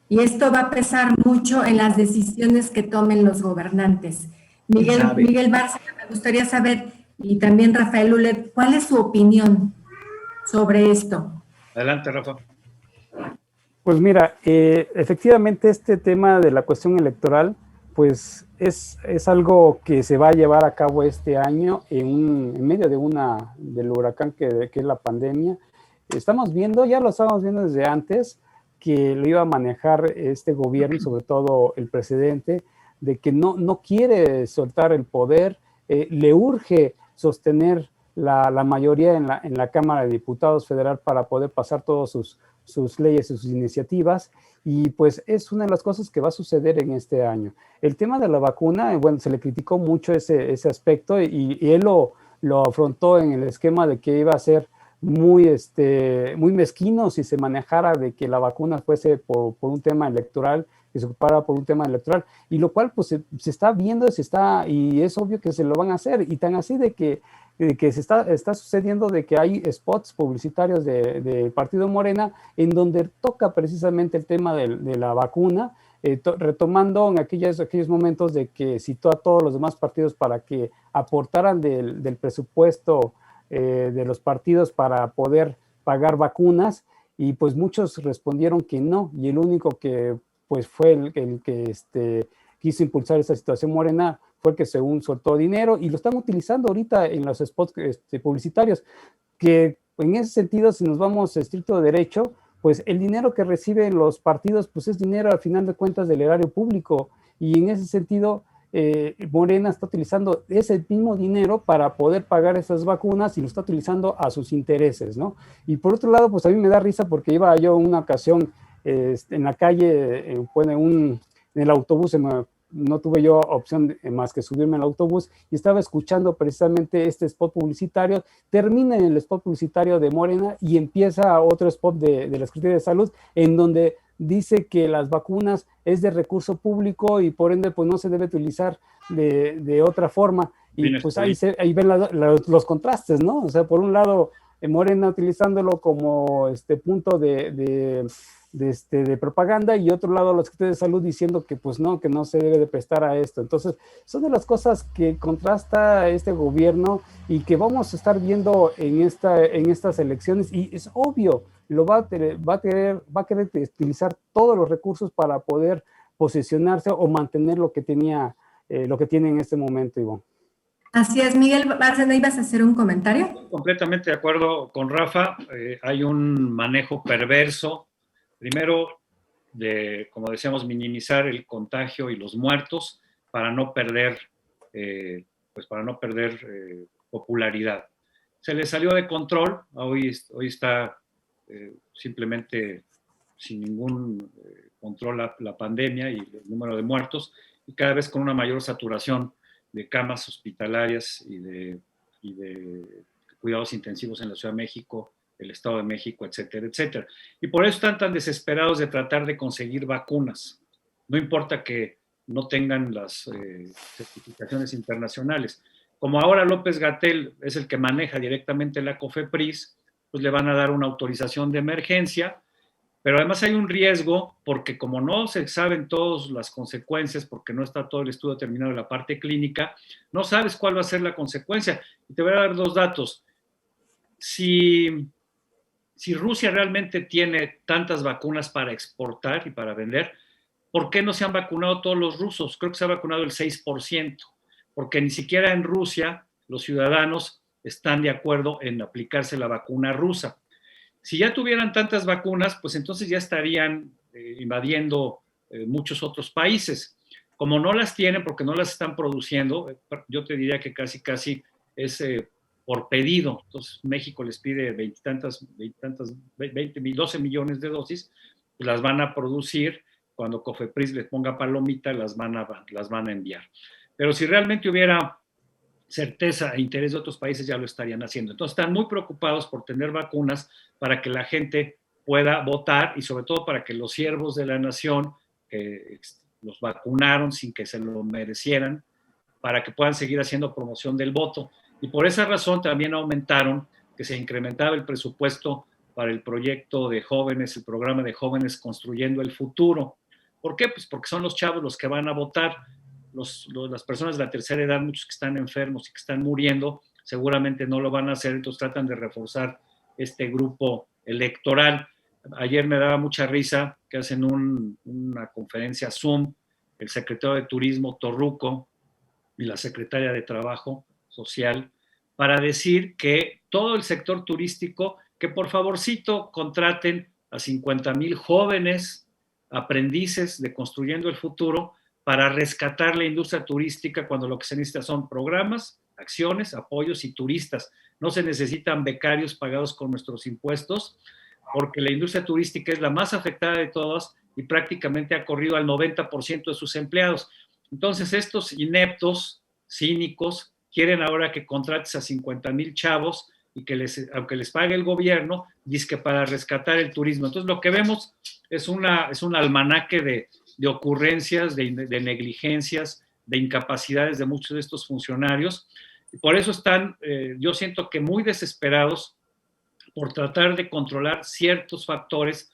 [SPEAKER 3] y esto va a pesar mucho en las decisiones que tomen los gobernantes. Miguel Bárcena, me gustaría saber, y también Rafael Ulet, ¿cuál es su opinión sobre esto?
[SPEAKER 4] Adelante, Rafa.
[SPEAKER 6] Pues mira, efectivamente este tema de la cuestión electoral, pues es algo que se va a llevar a cabo este año en medio del huracán que es la pandemia. Ya lo estábamos viendo desde antes, que lo iba a manejar este gobierno y sobre todo el presidente, de que no quiere soltar el poder, le urge sostener la mayoría en la Cámara de Diputados Federal para poder pasar todas sus leyes y sus iniciativas, y pues es una de las cosas que va a suceder en este año. El tema de la vacuna, bueno, se le criticó mucho ese aspecto y él lo afrontó en el esquema de que iba a ser muy mezquino si se manejara de que la vacuna fuese por un tema electoral, que se ocupara por un tema electoral, y lo cual pues se está viendo, y es obvio que se lo van a hacer, y tan así de que se está sucediendo de que hay spots publicitarios del Partido Morena en donde toca precisamente el tema de la vacuna, retomando en aquellos momentos de que citó a todos los demás partidos para que aportaran del presupuesto de los partidos para poder pagar vacunas, y pues muchos respondieron que no, y el único que pues fue el que quiso impulsar esta situación Morena fue el que según soltó dinero, y lo están utilizando ahorita en los spots publicitarios, que en ese sentido, si nos vamos estricto derecho, pues el dinero que reciben los partidos, pues es dinero al final de cuentas del erario público, y en ese sentido Morena está utilizando ese mismo dinero para poder pagar esas vacunas y lo está utilizando a sus intereses, ¿no? Y por otro lado, pues a mí me da risa porque iba yo una ocasión en la calle, en el autobús, no tuve yo opción más que subirme al autobús y estaba escuchando precisamente este spot publicitario. Termina en el spot publicitario de Morena y empieza otro spot de la Secretaría de Salud en donde dice que las vacunas es de recurso público y por ende pues no se debe utilizar de otra forma. Y pues ahí ven los contrastes, ¿no? O sea, por un lado Morena utilizándolo como punto de propaganda, y otro lado la Secretaría de Salud diciendo que pues no, que no se debe de prestar a esto. Entonces son de las cosas que contrasta este gobierno y que vamos a estar viendo en estas elecciones, y es obvio, va a querer utilizar todos los recursos para poder posicionarse o mantener lo que tiene en este momento, Ivonne.
[SPEAKER 3] Así es, Miguel Bárcena, ¿ibas a hacer un comentario?
[SPEAKER 4] Completamente de acuerdo con Rafa. Hay un manejo perverso, primero, de, como decíamos, minimizar el contagio y los muertos para no perder, popularidad. Se le salió de control, hoy está simplemente sin ningún control la pandemia y el número de muertos, y cada vez con una mayor saturación de camas hospitalarias y de cuidados intensivos en la Ciudad de México, el Estado de México, etcétera, etcétera. Y por eso están tan desesperados de tratar de conseguir vacunas. No importa que no tengan las certificaciones internacionales. Como ahora López-Gatell es el que maneja directamente la COFEPRIS, pues le van a dar una autorización de emergencia, pero además hay un riesgo porque como no se saben todas las consecuencias, porque no está todo el estudio terminado de la parte clínica, no sabes cuál va a ser la consecuencia. Y te voy a dar 2 datos. Si Rusia realmente tiene tantas vacunas para exportar y para vender, ¿por qué no se han vacunado todos los rusos? Creo que se ha vacunado el 6%, porque ni siquiera en Rusia los ciudadanos están de acuerdo en aplicarse la vacuna rusa. Si ya tuvieran tantas vacunas, pues entonces ya estarían invadiendo muchos otros países. Como no las tienen porque no las están produciendo, yo te diría que casi es por pedido. Entonces México les pide 12 millones de dosis, pues las van a producir. Cuando COFEPRIS les ponga palomita, las van a enviar. Pero si realmente hubiera certeza e interés de otros países, ya lo estarían haciendo. Entonces están muy preocupados por tener vacunas para que la gente pueda votar y sobre todo para que los siervos de la nación que los vacunaron sin que se lo merecieran, para que puedan seguir haciendo promoción del voto. Y por esa razón también aumentaron, que se incrementaba el presupuesto para el proyecto de jóvenes, el programa de jóvenes construyendo el futuro. ¿Por qué? Pues porque son los chavos los que van a votar. Las personas de la tercera edad, muchos que están enfermos y que están muriendo, seguramente no lo van a hacer, entonces tratan de reforzar este grupo electoral. Ayer me daba mucha risa que hacen una conferencia Zoom, el secretario de Turismo, Torruco, y la secretaria de Trabajo Social, para decir que todo el sector turístico, que por favorcito contraten a 50,000 jóvenes aprendices de Construyendo el Futuro, para rescatar la industria turística cuando lo que se necesita son programas, acciones, apoyos y turistas. No se necesitan becarios pagados con nuestros impuestos, porque la industria turística es la más afectada de todas y prácticamente ha corrido al 90% de sus empleados. Entonces estos ineptos, cínicos, quieren ahora que contrates a 50,000 chavos y que aunque les pague el gobierno, dizque para rescatar el turismo. Entonces lo que vemos es un almanaque de ocurrencias, de negligencias, de incapacidades de muchos de estos funcionarios. Y por eso están, yo siento que muy desesperados por tratar de controlar ciertos factores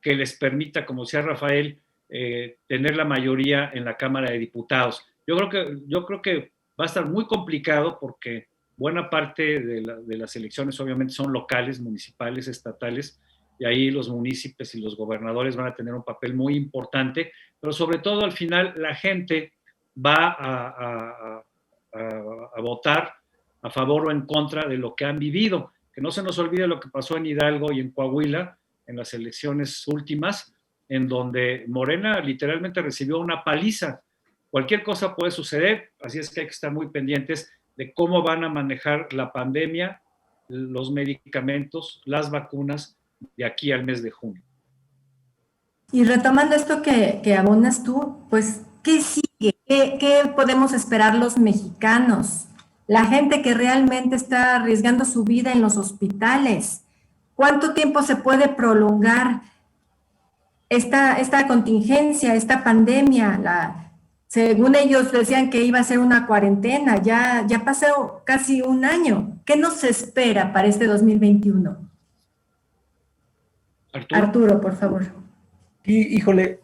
[SPEAKER 4] que les permita, como decía Rafael, tener la mayoría en la Cámara de Diputados. Yo creo que va a estar muy complicado porque buena parte de las elecciones obviamente son locales, municipales, estatales, y ahí los municipios y los gobernadores van a tener un papel muy importante, pero sobre todo al final la gente va a votar a favor o en contra de lo que han vivido. Que no se nos olvide lo que pasó en Hidalgo y en Coahuila, en las elecciones últimas, en donde Morena literalmente recibió una paliza. Cualquier cosa puede suceder, así es que hay que estar muy pendientes de cómo van a manejar la pandemia, los medicamentos, las vacunas de aquí al mes de junio.
[SPEAKER 3] Y retomando esto que abonas tú, pues, ¿qué sigue? ¿Qué podemos esperar los mexicanos? La gente que realmente está arriesgando su vida en los hospitales. ¿Cuánto tiempo se puede prolongar esta contingencia, esta pandemia? Según ellos decían que iba a ser una cuarentena, ya pasó casi un año. ¿Qué nos espera para este 2021? Arturo, por favor.
[SPEAKER 5] Y, híjole,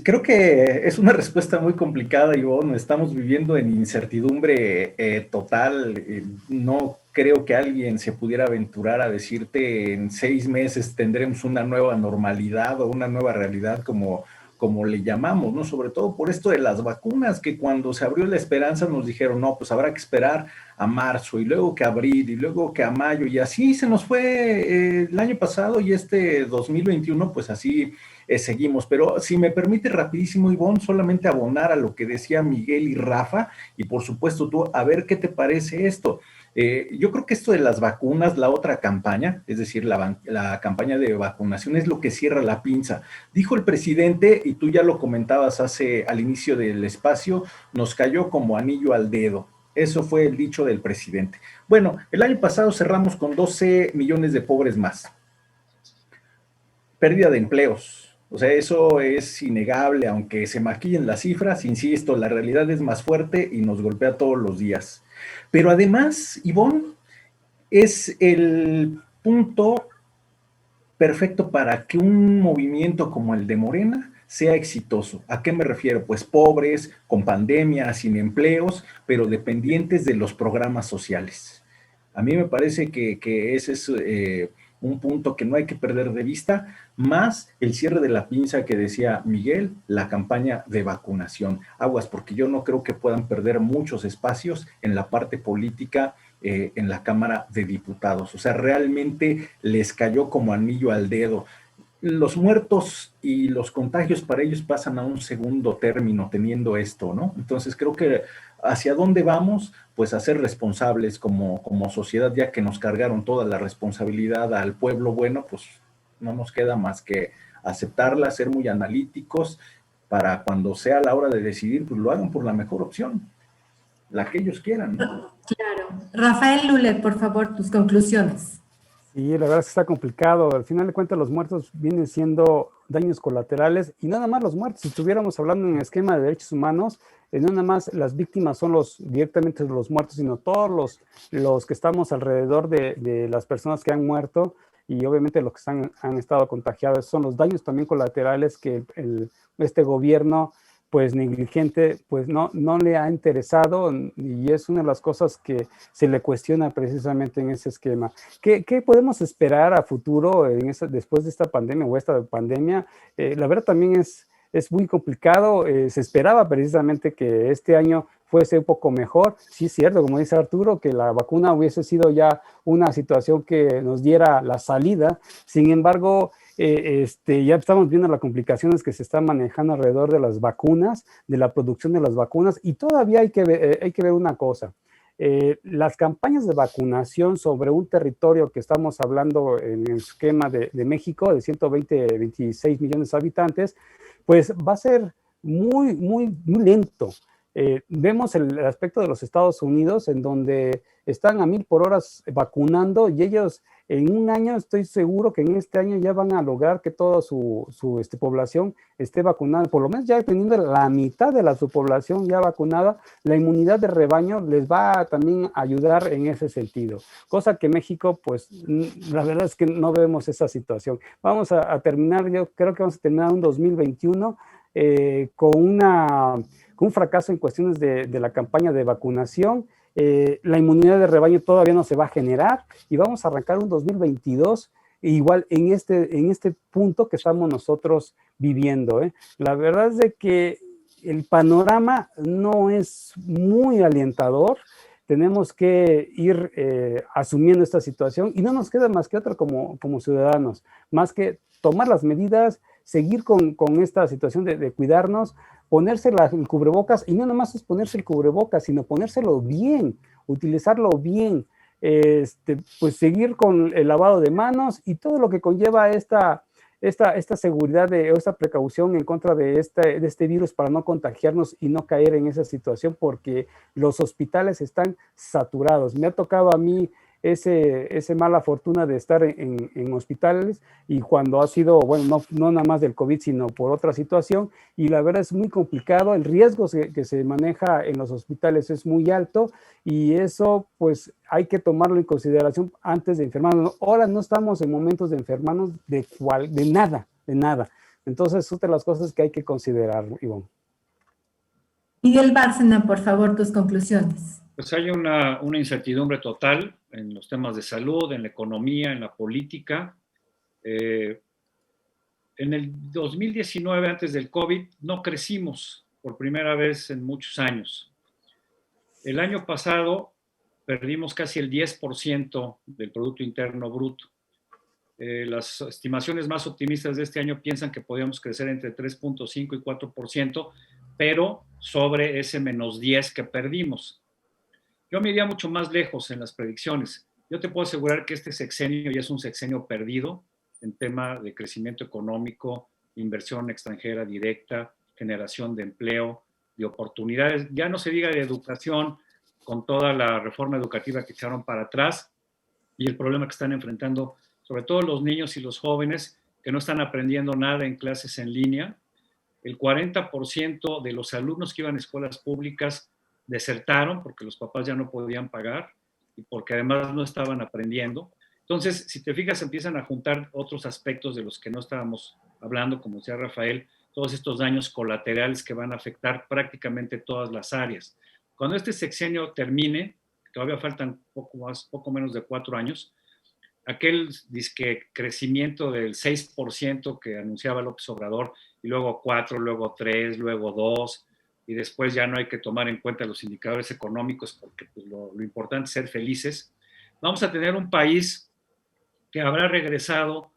[SPEAKER 5] creo que es una respuesta muy complicada, Ivonne. Estamos viviendo en incertidumbre total. No creo que alguien se pudiera aventurar a decirte en 6 meses tendremos una nueva normalidad o una nueva realidad como le llamamos, ¿no? Sobre todo por esto de las vacunas, que cuando se abrió la esperanza nos dijeron, no, pues habrá que esperar a marzo, y luego que a abril, y luego que a mayo, y así se nos fue el año pasado, y este 2021, pues así seguimos. Pero si me permite rapidísimo, Ivonne, solamente abonar a lo que decía Miguel y Rafa, y por supuesto tú, a ver qué te parece esto. Yo creo que esto de las vacunas, la otra campaña, es decir, la campaña de vacunación es lo que cierra la pinza. Dijo el presidente, y tú ya lo comentabas al inicio del espacio, nos cayó como anillo al dedo. Eso fue el dicho del presidente. Bueno, el año pasado cerramos con 12 millones de pobres más. Pérdida de empleos. O sea, eso es innegable, aunque se maquillen las cifras, insisto, la realidad es más fuerte y nos golpea todos los días. Pero además, Ivonne, es el punto perfecto para que un movimiento como el de Morena sea exitoso. ¿A qué me refiero? Pues pobres, con pandemia, sin empleos, pero dependientes de los programas sociales. A mí me parece que ese es un punto que no hay que perder de vista, más el cierre de la pinza que decía Miguel, la campaña de vacunación. Aguas, porque yo no creo que puedan perder muchos espacios en la parte política, en la Cámara de Diputados. O sea, realmente les cayó como anillo al dedo. Los muertos y los contagios para ellos pasan a un segundo término teniendo esto, ¿no? Entonces creo que hacia dónde vamos, pues a ser responsables como sociedad, ya que nos cargaron toda la responsabilidad al pueblo bueno, pues no nos queda más que aceptarla, ser muy analíticos para cuando sea la hora de decidir, pues lo hagan por la mejor opción, la que ellos quieran, ¿no?
[SPEAKER 3] Claro. Rafael Lule, por favor, tus conclusiones.
[SPEAKER 6] Sí, la verdad es que está complicado. Al final de cuentas, los muertos vienen siendo daños colaterales y nada más los muertos. Si estuviéramos hablando en el esquema de derechos humanos, no nada más las víctimas son directamente los muertos, sino todos los que estamos alrededor de las personas que han muerto y obviamente los que han estado contagiados. Son los daños también colaterales que este gobierno pues negligente, pues no le ha interesado, y es una de las cosas que se le cuestiona precisamente en ese esquema. ¿Qué podemos esperar a futuro después de esta pandemia o esta pandemia? La verdad también es muy complicado. Se esperaba precisamente que este año fuese un poco mejor. Sí es cierto, como dice Arturo, que la vacuna hubiese sido ya una situación que nos diera la salida. Sin embargo, ya estamos viendo las complicaciones que se están manejando alrededor de las vacunas, de la producción de las vacunas, y todavía hay que ver una cosa. Las campañas de vacunación sobre un territorio que estamos hablando en el esquema de México, de 26 millones de habitantes, pues va a ser muy, muy, muy lento. Vemos el aspecto de los Estados Unidos, en donde están a 1000 por hora vacunando, y ellos en un año, estoy seguro que en este año ya van a lograr que toda su población esté vacunada, por lo menos ya teniendo la mitad de su población ya vacunada. La inmunidad de rebaño les va a también ayudar en ese sentido, cosa que México, pues la verdad es que no vemos esa situación. Vamos a terminar, yo creo que vamos a terminar un 2021 con un fracaso en cuestiones de la campaña de vacunación. La inmunidad de rebaño todavía no se va a generar y vamos a arrancar un 2022 igual en este punto que estamos nosotros viviendo. La verdad es de que el panorama no es muy alentador. Tenemos que ir asumiendo esta situación y no nos queda más que otra como ciudadanos, más que tomar las medidas, seguir con esta situación de cuidarnos, ponerse el cubrebocas, y no nomás es ponerse el cubrebocas, sino ponérselo bien, utilizarlo bien, pues seguir con el lavado de manos y todo lo que conlleva esta seguridad o esta precaución en contra de este virus para no contagiarnos y no caer en esa situación, porque los hospitales están saturados. Me ha tocado a mí ese mala fortuna de estar en hospitales, y cuando ha sido, bueno, no nada más del COVID, sino por otra situación, y la verdad es muy complicado, el riesgo que se maneja en los hospitales es muy alto, y eso pues hay que tomarlo en consideración antes de enfermarnos. Ahora no estamos en momentos de enfermarnos de nada. Entonces, son de las cosas que hay que considerar, Ivonne.
[SPEAKER 3] Miguel Bárcena, por favor, tus conclusiones.
[SPEAKER 4] Pues hay una incertidumbre total en los temas de salud, en la economía, en la política. En el 2019, antes del COVID, no crecimos por primera vez en muchos años. El año pasado perdimos casi el 10% del Producto Interno Bruto. Las estimaciones más optimistas de este año piensan que podíamos crecer entre 3.5 y 4%, pero sobre ese menos 10 que perdimos. Yo me iría mucho más lejos en las predicciones. Yo te puedo asegurar que este sexenio ya es un sexenio perdido en tema de crecimiento económico, inversión extranjera directa, generación de empleo, de oportunidades. Ya no se diga de educación, con toda la reforma educativa que echaron para atrás y el problema que están enfrentando, sobre todo los niños y los jóvenes que no están aprendiendo nada en clases en línea. El 40% de los alumnos que iban a escuelas públicas desertaron porque los papás ya no podían pagar y porque además no estaban aprendiendo. Entonces, si te fijas, empiezan a juntar otros aspectos de los que no estábamos hablando, como decía Rafael, todos estos daños colaterales que van a afectar prácticamente todas las áreas. Cuando este sexenio termine, todavía faltan poco menos de 4 años, aquel disque crecimiento del 6% que anunciaba López Obrador, y luego 4, luego 3, luego 2, y después ya no hay que tomar en cuenta los indicadores económicos porque pues, lo importante es ser felices. Vamos a tener un país que habrá regresado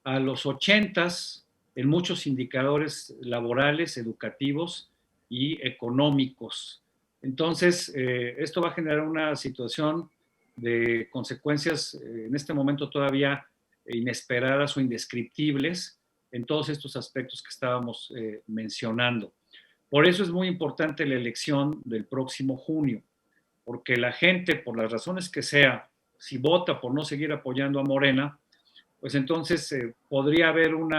[SPEAKER 4] a los 80s en muchos indicadores laborales, educativos y económicos. Entonces, esto va a generar una situación de consecuencias en este momento todavía inesperadas o indescriptibles en todos estos aspectos que estábamos mencionando. Por eso es muy importante la elección del próximo junio, porque la gente, por las razones que sea, si vota por no seguir apoyando a Morena, pues entonces podría haber un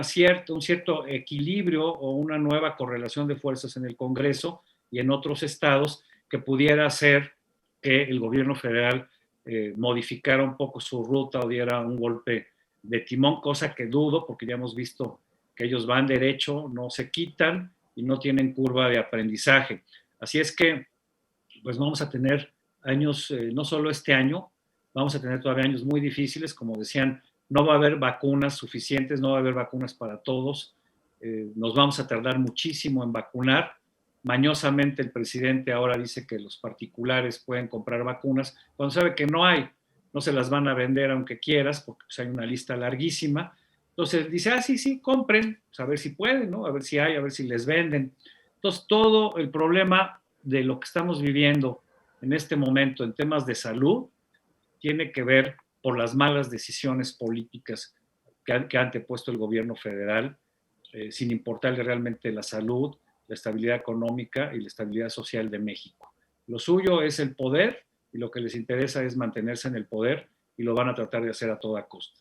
[SPEAKER 4] cierto equilibrio o una nueva correlación de fuerzas en el Congreso y en otros estados que pudiera hacer que el gobierno federal modificara un poco su ruta o diera un golpe de timón, cosa que dudo porque ya hemos visto que ellos van derecho, no se quitan y no tienen curva de aprendizaje. Así es que pues vamos a tener años, no solo este año, vamos a tener todavía años muy difíciles, como decían, no va a haber vacunas suficientes, no va a haber vacunas para todos, nos vamos a tardar muchísimo en vacunar. Mañosamente el presidente ahora dice que los particulares pueden comprar vacunas, cuando sabe que no hay, no se las van a vender aunque quieras, porque pues, hay una lista larguísima. Entonces dice, sí, compren, pues, a ver si pueden, ¿no? A ver si hay, a ver si les venden. Entonces todo el problema de lo que estamos viviendo en este momento en temas de salud tiene que ver por las malas decisiones políticas que ha antepuesto el gobierno federal, sin importarle realmente la salud, la estabilidad económica y la estabilidad social de México. Lo suyo es el poder y lo que les interesa es mantenerse en el poder y lo van a tratar de hacer a toda costa.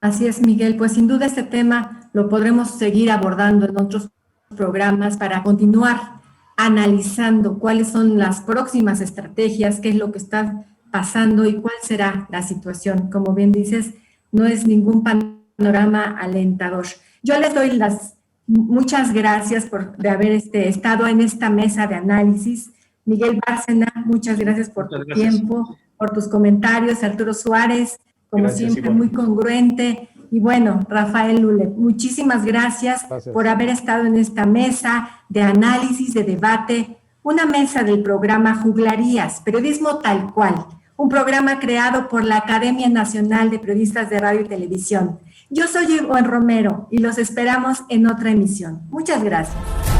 [SPEAKER 3] Así es, Miguel. Pues sin duda este tema lo podremos seguir abordando en otros programas para continuar analizando cuáles son las próximas estrategias, qué es lo que está pasando y cuál será la situación. Como bien dices, no es ningún panorama alentador. Yo les doy muchas gracias de haber estado en esta mesa de análisis. Miguel Bárcena, muchas gracias por tu tiempo, por tus comentarios. Arturo Suárez, como siempre, muy congruente. Y bueno, Rafael Lule, muchísimas gracias por haber estado en esta mesa de análisis, de debate, una mesa del programa Juglarías, periodismo tal cual, un programa creado por la Academia Nacional de Periodistas de Radio y Televisión. Yo soy Ivonne Romero y los esperamos en otra emisión. Muchas gracias.